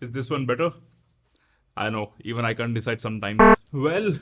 Is this one better? I know, even I can't decide sometimes. Well,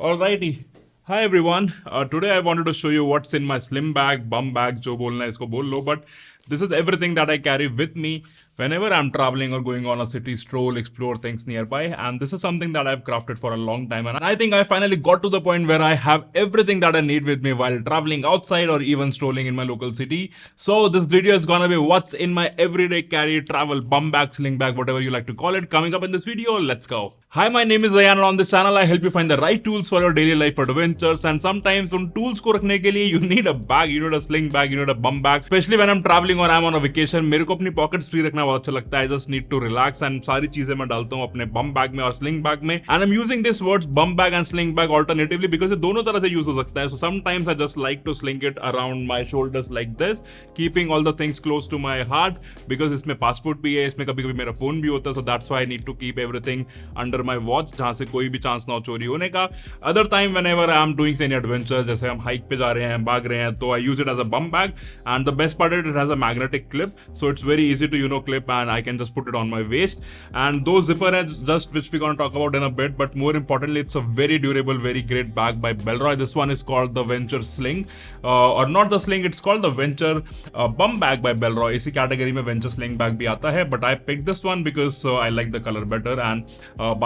alrighty. Hi everyone. Today I wanted to show you what's in my slim bag, bum bag, jo bolna hai isko bol lo, but this is everything that I carry with me whenever I'm traveling or going on a city stroll, explore things nearby. And this is something that I've crafted for a long time. And I think I finally got to the point where I have everything that I need with me while traveling outside or even strolling in my local city. So this video is gonna be what's in my everyday carry, travel, bum bag, sling bag, whatever you like to call it. Coming up in this video, let's go. Hi, my name is Zayan and on this channel I help you find the right tools for your daily life adventures. And sometimes उन tools को रखने के लिए you need a bag, you need a sling bag, you need a bum bag. Especially when I'm traveling or I'm on a vacation, मेरे को अपनी pockets free रखना बहुत अच्छा लगता है. I just need to relax and सारी चीजें मैं डालता हूँ अपने bum bag में और sling bag में. And I'm using this words bum bag and sling bag alternatively because ये दोनों तरह से use हो सकता है. So sometimes I just like to sling it around my shoulders like this, keeping all the things close to my heart because इसमें passport भी है, इसमें कभी-कभी मेरा phone भी होता है. So that's why I need to keep everything under my watch जहां से कोई भी चांस ना हो चोरी होने का. Other time whenever I am doing any adventure, जैसे हम हाइक पे जा रहे हैं, भाग रहे हैं, तो I use it as a bum bag. And the best part is it has a magnetic clip, so it's very easy to clip and I can just put it on my waist. And those zipper heads, just which we're gonna talk about in a bit, but more importantly, it's a very durable, very great bag by Bellroy. This one is called the Venture Sling, or not the Sling, it's called the Venture Bum Bag by Bellroy. इसी category में Venture Sling bag भी आता है, but I picked this one because I like the color better. And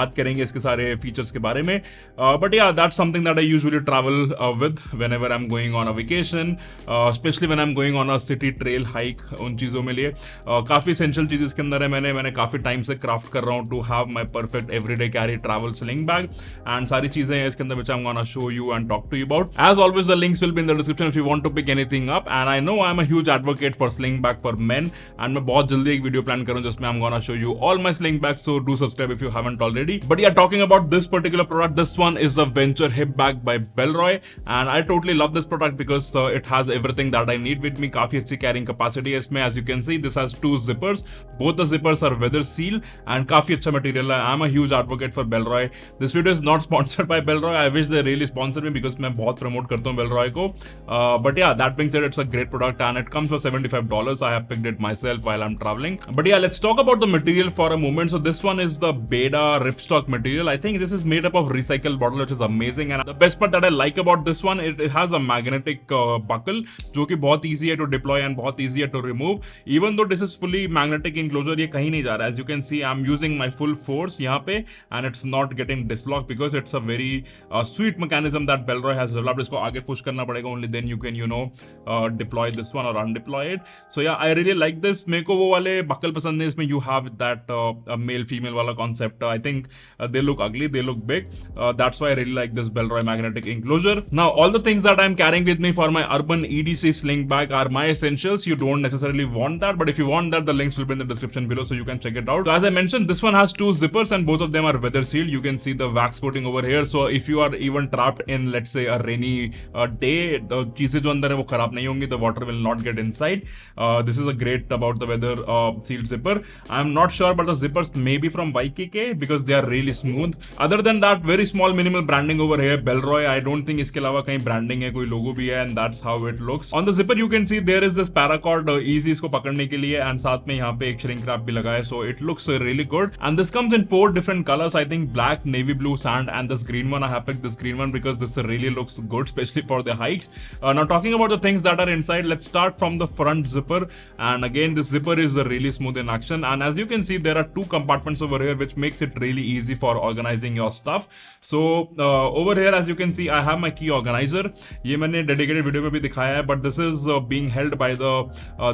बात करेंगे इसके सारे features के बारे में. But yeah, that's something that I usually travel with whenever I'm going on a vacation, especially when I'm going on a city trail hike. उन चीज़ों में लिए काफ़ी essential चीज़ इसके अंदर है. मैंने काफ़ी टाइम से क्राफ्ट कर रहा हूँ to have my perfect everyday carry travel sling bag, and सारी चीज़ें हैं इसके अंदर which I'm gonna show you and talk to you about. As always, the links will be in the description if you want to pick anything up. And I know I'm a huge advocate for sling bag for men, and मैं बहुत जल्दी एक video plan करूँ जिसमें I'm gonna show you all my sling bags. So do subscribe if you haven't already. But yeah, talking about this particular product, this one is a Venture Hip Bag by Bellroy, and I totally love this product because it has everything that I need with me. काफी अच्छी carrying capacity है इसमें. As you can see, this has two zippers. Both the zippers are weather seal and काफी अच्छा material है. I'm a huge advocate for Bellroy. This video is not sponsored by Bellroy. I wish they really sponsor me because मैं बहुत promote करता हूँ Bellroy को. But yeah, that being said, it's a great product and it comes for $75. I have picked it myself while I'm traveling. But yeah, let's talk about the material for a moment. So this one is the Beda ripstop material. I think this is made up of recycled bottle, which is amazing. And the best part that I like about this one, it has a magnetic buckle, जो कि बहुत easy है to deploy and बहुत easy है to remove. Even though this is fully magnetic enclosure, ये कहीं नहीं जा रहा है. As you can see, I'm using my full force यहाँ पे, and it's not getting dislocked because it's a very sweet mechanism that Bellroy has developed. इसको आगे push करना पड़ेगा, only then you can deploy this one or undeploy it. So yeah, I really like this. मेरे को वो वाले buckle पसंद नहीं. इसमें you have that male female वाला concept. I think they look ugly, they look big. That's why I really like this Bellroy magnetic enclosure. Now, all the things that I'm carrying with me for my urban EDC sling bag are my essentials. You don't necessarily want that, but if you want that, the links will be in the description below so you can check it out. So as I mentioned, this one has two zippers and both of them are weather sealed. You can see the wax coating over here. So if you are even trapped in, let's say, a rainy day, the चीजें जो अंदर है वो खराब नहीं होंगी. The water will not get inside. This is a great about the weather sealed zipper. I'm not sure, but the zippers may be from YKK because they are really smooth. Other than that, very small minimal branding over here. Bellroy, I don't think इसके अलावा कहीं branding है, कोई logo भी है, and that's how it looks. On the zipper you can see there is this paracord easy इसको पकड़ने के लिए, and साथ में यहाँ पे एक shrink wrap भी लगा है, so it looks really good. And this comes in 4 different colors. I think black, navy blue, sand, and this green one. I have picked this green one because this really looks good, especially for the hikes. Now talking about the things that are inside, let's start from the front zipper. And again, this zipper is really smooth in action. And as you can see, there are 2 compartments over here, which makes it really easy for organizing your stuff. So over here, as you can see, I have my key organizer. ये मैंने dedicated video में भी दिखाया है, but this is being held by the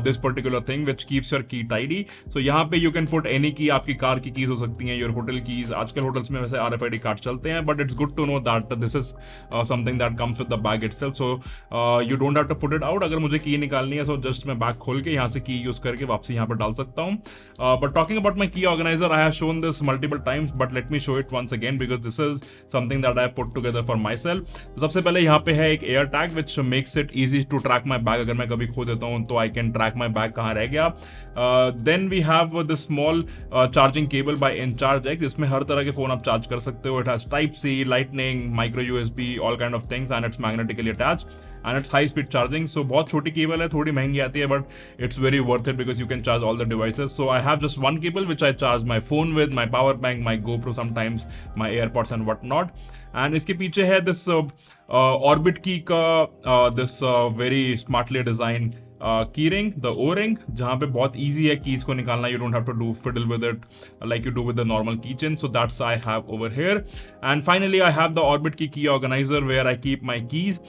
this particular thing which keeps your key tidy. So यहाँ पे you can put any key. आपकी car की keys हो सकती हैं, your hotel keys. आजकल hotels में वैसे RFID कार्ड चलते हैं, but it's good to know that this is something that comes with the bag itself. So you don't have to put it out. अगर मुझे key निकालनी है, so just मैं bag खोल के यहाँ से key use करके वापसी यहाँ पे डाल सकता हूँ. But talking about my key organizer, I have shown this multiple times, but let me show it once again because this is something that I put together for myself. तो सबसे पहले यहाँ पे है एक air tag which makes it easy to track my bag. अगर मैं कभी खो देता हूँ तो I can track my bag कहाँ रह गया. Then we have this small charging cable by Encharge X. इसमें हर तरह के फोन आप चार्ज कर सकते हो. It has Type C, Lightning, micro USB, all kind of things, and it's magnetically attached. and it's high speed charging. So बहुत छोटी cable है, थोड़ी महंगी आती है, but it's very worth it because you can charge all the devices. So I have just one cable which I charge my phone with, my power bank, my GoPro sometimes, my AirPods and whatnot. And इसके पीछे है this Orbit Key का this very smartly designed key ring, the O-ring, जहाँ पे बहुत easy है keys को निकालना. You don't have to do fiddle with it like you do with the normal keychain. So that's I have over here. And finally I have the Orbit Key organizer where I keep my keys.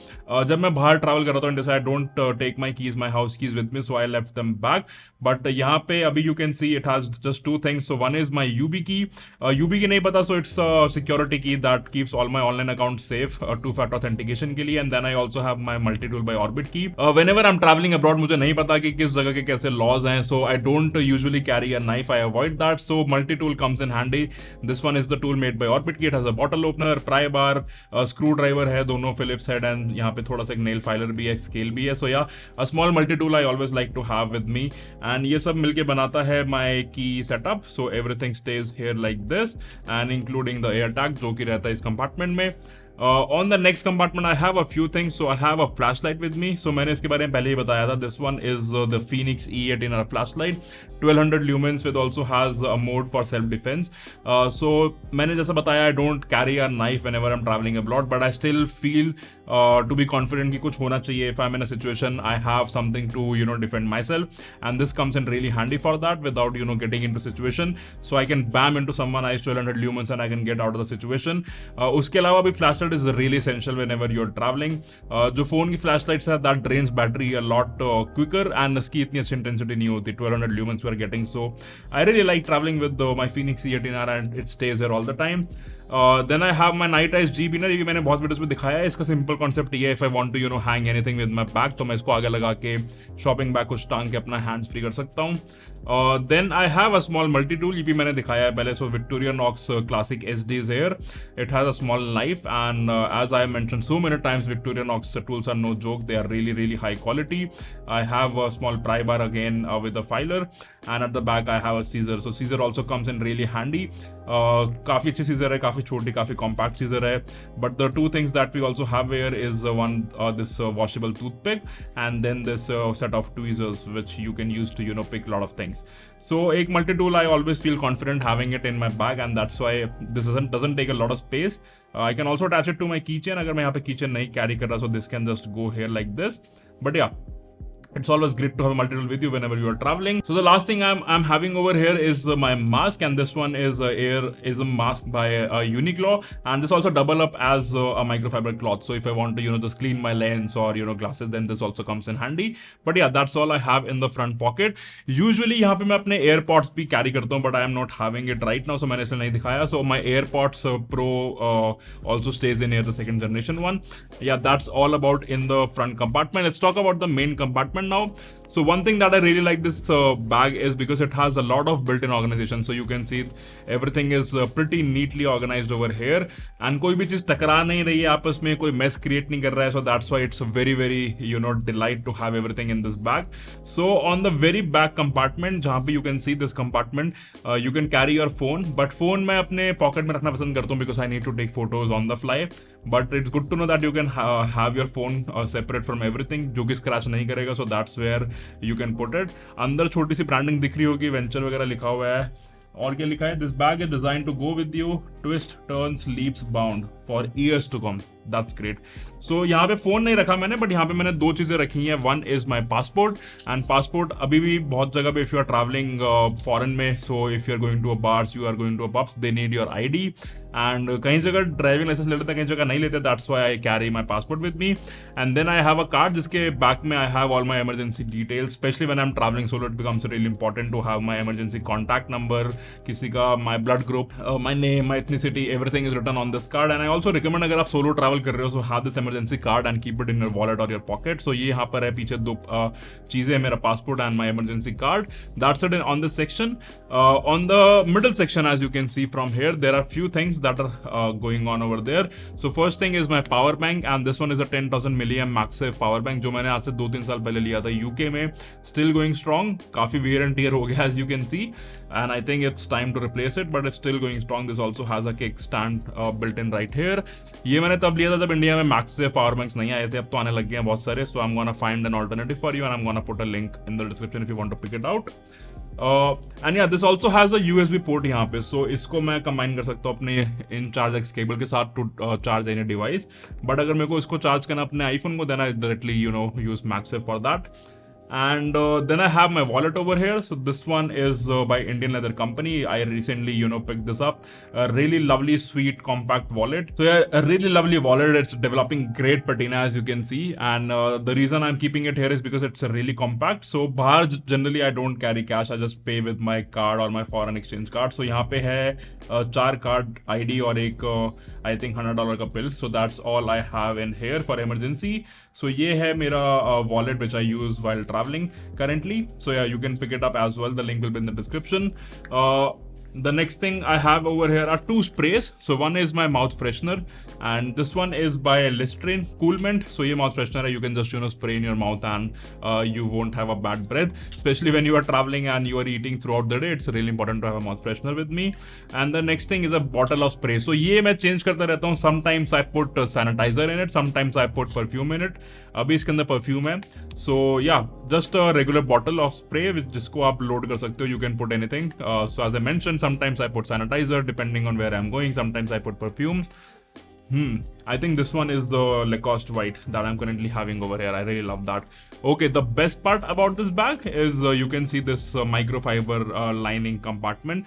जब मैं बाहर travel कर रहा था, I don't take my keys, my house keys with me, so I left them back. But यहाँ पे अभी you can see it has just two things. So one is my UB key. UB key नहीं पता, so it's a security key that keeps all my online accounts safe, two-factor authentication के लिए. And then I also have my multi-tool by Orbit Key. Whenever I'm traveling abroad, मुझे नहीं पता कि किस जगह के कैसे laws हैं, so I don't usually carry a knife. I avoid that. So multi-tool comes in handy. This one is the tool made by Orbit Key. It has a bottle opener, pry bar, screwdriver है, दोनों Phillips head, and यहाँ पे थोड़ा सा एक nail filer भी है, एक scale भी है. So yeah, a small multi-tool I always like to have with me. And ये सब मिलके बनाता है my key setup. So everything stays here like this, and including the air tag जो कि रहता है इस compartment में. On the next compartment, I have a few things. So I have a flashlight with me. So मैंने इसके बारे में पहले ही बताया था. This one is the Phoenix E18R flashlight, 1200 lumens with also has a mode for self-defense. So मैंने जैसा बताया, I don't carry a knife whenever I'm traveling abroad, but I still feel to be confident कि कुछ होना चाहिए. If I'm in a situation, I have something to defend myself, and this comes in really handy for that without getting into situation. So I can bam into someone. I use 1200 lumens and I can get out of the situation. उसके अलावा भी flashlight is really essential whenever you're traveling. जो phone की flashlights है, that drains battery a lot quicker, and इसकी इतनी अच्छी intensity नहीं होती. 1200 lumens we are getting, so I really like traveling with my Phoenix E18R, and it stays there all the time. Then I have my Night Eyes G Beaner. ये मैंने बहुत videos में दिखाया है. इसका सिंपल कॉन्सेप्ट ये है, if I want to hang anything with my bag, तो मैं इसको आगे लगा के शॉपिंग बैग कुछ टांग के अपना हैंड्स फ्री कर सकता हूँ. Then I have a small multi tool. ये भी मैंने दिखाया है पहले. So Victorinox Classic SD is here. It has a small knife, and as I mentioned so many times, Victorinox tools are no joke. They are really really high quality. I have a small pry bar again with a filer, and at the back I have a scissor. So scissor also comes in really handy. काफी अच्छी scissor है, काफी छोटी, काफी compact scissor है. But the two things that we also have here is one this washable toothpick, and then this set of tweezers which you can use to pick a lot of things. So एक multi tool, I always feel confident having it in my bag, and that's why this doesn't take a lot of space. I can also attach it to my keychain अगर मैं यहाँ पे keychain नहीं carry कर रहा, so this can just go here like this. But yeah, it's always great to have a multi-tool with you whenever you are traveling. So the last thing I'm having over here is my mask, and this one is a mask by Uniqlo, and this also double up as a microfiber cloth. So if I want to just clean my lens or glasses, then this also comes in handy. But yeah, that's all I have in the front pocket. Usually यहाँ पे मैं अपने AirPods भी carry करता हूँ, but I am not having it right now, so मैंने इसलिए नहीं दिखाया. So my AirPods Pro also stays in here, the second generation one. Yeah, that's all about in the front compartment. Let's talk about the main compartment now. So one thing that I really like this bag is because it has a lot of built-in organization. So you can see everything is pretty neatly organized over here, and कोई भी चीज टकरा नहीं रही है आपस में, कोई mess create नहीं कर रहा है. So that's why it's a very very delight to have everything in this bag. So on the very back compartment जहाँ पे you can see this compartment, you can carry your phone, but phone मैं अपने pocket में रखना पसंद करता हूँ because I need to take photos on the fly. But it's good to know that you can have your phone separate from everything, जो कि scratch नहीं करेगा. So that's where you can put it. अंदर छोटी सी branding दिख रही होगी, venture वगैरह लिखा हुआ है. और क्या लिखा है? This bag is designed to go with you, twist, turns, leaps, bound for years to come. That's great. So यहाँ पे फोन नहीं रखा मैंने, बट यहाँ पे मैंने दो चीजें रखी हैं. One is my passport, and passport अभी भी बहुत जगह पे if you are traveling foreign में, so if you are going to a bars, you are going to a pubs, they need your ID. And कहीं जगह ड्राइविंग लाइसेंस ले लेते हैं, कहीं जगह नहीं लेते. That's why I carry my passport with me. And then I have a card जिसके back में I have all my emergency details. Especially when I'm traveling solo, it becomes really important to have my emergency contact number, किसी का my blood group, my name, my ethnicity, everything is written on this card. And I also recommend अगर आप solo travel कर रहे हो, so have this emergency card and keep it in your wallet or your pocket. So ये यहाँ पर है पीछे दो चीजें, मेरा passport and my emergency card. That's it on this section. On the middle section, as you can see from here, there are few things that are going on over there. So first thing is my power bank, and this one is a 10,000 milliamp MagSafe power bank जो मैंने आज से 2-3 साल पहले लिया था UK में. Still going strong, काफी wear and tear हो गया as you can see, and I think it's time to replace it, but it's still going strong. This also has a kickstand built in right here. here. ये मैंने तब लिया था जब India में max से पावर बैंक्स नहीं आए थे, अब तो आने लग गए हैं बहुत सारे. So I'm gonna find an alternative for you and I'm gonna put a link in the description if you want to pick it out. And yeah, this also has a USB port यहाँ पे, so इसको मैं combine कर सकता हूँ अपने in charge x cable के साथ to charge any device. But अगर मेरे को इसको चार्ज करना अपने आईफोन को, then I directly use MagSafe for that. And then I have my wallet over here. So this one is by Indian Leather Company. I recently picked this up. A really lovely, sweet, compact wallet. So yeah, a really lovely wallet. It's developing great patina, as you can see, and the reason I'm keeping it here is because it's a really compact. So bahar generally I don't carry cash. I just pay with my card or my foreign exchange card. So यहाँ पे है 4 card ID और एक I think $100 का bill. So that's all I have in here for emergency. So ये है मेरा wallet which I use while traveling currently. So yeah, you can pick it up as well. The link will be in the description. The next thing I have over here are 2 sprays. So one is my mouth freshener and this one is by Listerine Cool Mint. So ये mouth freshener you can just spray in your mouth and you won't have a bad breath, especially when you are traveling and you are eating throughout the day. It's really important to have a mouth freshener with me. And the next thing is a bottle of spray. So ये मैं change करता रहता हूँ. Sometimes I put sanitizer in it, sometimes I put perfume in it. अभी इसके अंदर perfume है. So yeah, just a regular bottle of spray जिसको आप load कर सकते हो. You can put anything. So as I mentioned, sometimes I put sanitizer depending on where I'm going. Sometimes I put perfume. I think this one is the Lacoste white that I'm currently having over here. I really love that. Okay, the best part about this bag is you can see this microfiber lining compartment.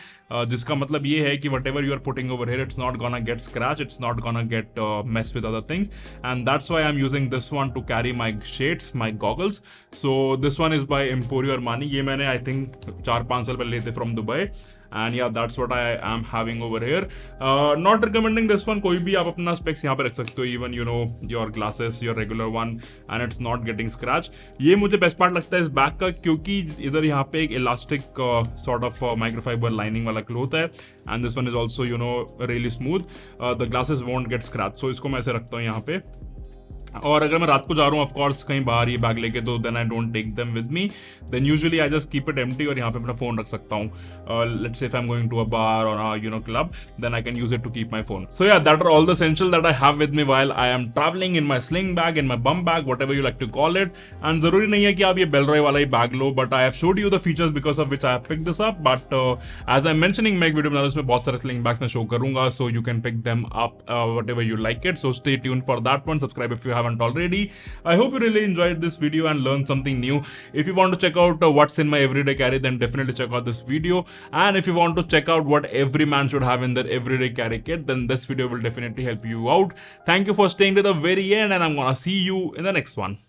जिसका मतलब ये है कि whatever you are putting over here, it's not gonna get scratched. It's not gonna get messed with other things. And that's why I'm using this one to carry my shades, my goggles. So this one is by Emporio Armani. ये मैंने I think 4-5 साल पहले लिए थे from Dubai. And yeah, that's what I am having over here. Not recommending this one. कोई भी आप अपना specs यहाँ पे रख सकते हो. Even your glasses, your regular one, and it's not getting scratched. ये मुझे best part लगता है इस बैग का क्योंकि इधर यहाँ पे एक elastic sort of microfiber lining वाला cloth है. And this one is also really smooth. The glasses won't get scratched. So इसको मैं ऐसे रखता हूँ यहाँ पे. और अगर मैं रात को जा रहा हूँ ऑफ कोर्स कहीं बाहर ये बैग लेके, तो then I don't take them with me. Then usually I just keep it empty और यहाँ पे अपना फोन रख सकता हूँ. Let's say if I am going to a bar or club, then I can use it to keep my phone. So yeah, that are all the essential that I have with me while I am travelling in my sling bag, in my bum bag, whatever you like to call it. And जरूरी नहीं है कि आप ये Bellroy वाला ही bag लो, but I have showed you the features because of which I have picked this up. But as I am mentioning, मैं एक वीडियो बना रहा हूं उसमें बहुत सारे स्लिंग बैग्स में शो करूंगा, so you can pick them up whatever you like it. So stay tuned for that one. Subscribe if you haven't already. I hope you really enjoyed this video and learned something new. If you want to check out what's in my everyday carry, then definitely check out this video. And if you want to check out what every man should have in their everyday carry kit, then this video will definitely help you out. Thank you for staying to the very end, and I'm gonna see you in the next one.